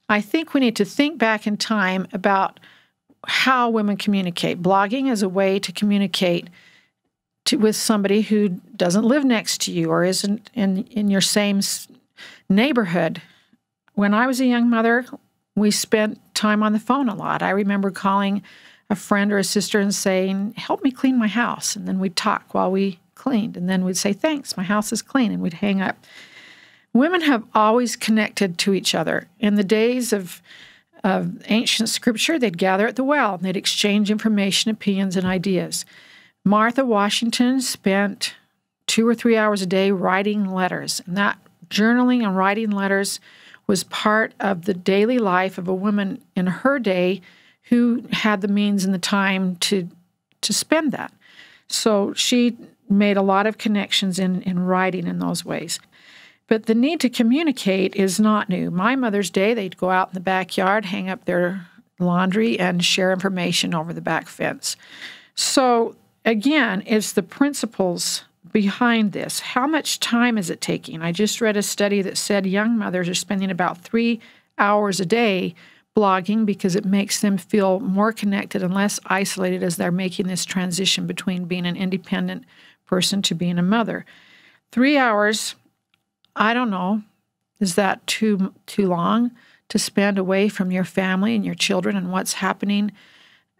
I think we need to think back in time about how women communicate. Blogging is a way to communicate with somebody who doesn't live next to you or isn't in your same neighborhood. When I was a young mother, we spent time on the phone a lot. I remember calling a friend or a sister and saying, help me clean my house. And then we'd talk while we cleaned. And then we'd say, thanks, my house is clean. And we'd hang up. Women have always connected to each other. In the days of ancient scripture, they'd gather at the well and they'd exchange information, opinions, and ideas. Martha Washington spent 2 or 3 hours a day writing letters, and that journaling and writing letters was part of the daily life of a woman in her day who had the means and the time to spend that. So she made a lot of connections in writing in those ways. But the need to communicate is not new. My mother's day, they'd go out in the backyard, hang up their laundry, and share information over the back fence. So again, it's the principles behind this. How much time is it taking? I just read a study that said young mothers are spending about 3 hours a day blogging because it makes them feel more connected and less isolated as they're making this transition between being an independent person to being a mother. 3 hours, I don't know, is that too long to spend away from your family and your children and what's happening?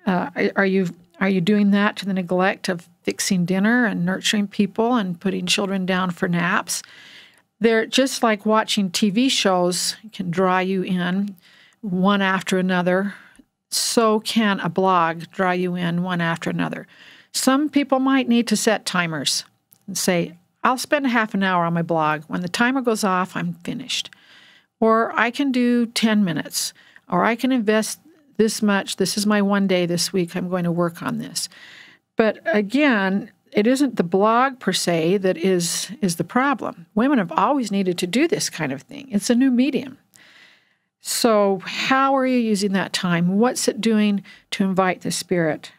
Are you doing that to the neglect of fixing dinner and nurturing people and putting children down for naps? They're just like watching TV shows can draw you in one after another. So can a blog draw you in one after another. Some people might need to set timers and say, I'll spend half an hour on my blog. When the timer goes off, I'm finished. Or I can do 10 minutes. Or I can invest this much. This is my one day this week. I'm going to work on this. But again, it isn't the blog per se that is the problem. Women have always needed to do this kind of thing. It's a new medium. So how are you using that time? What's it doing to invite the Spirit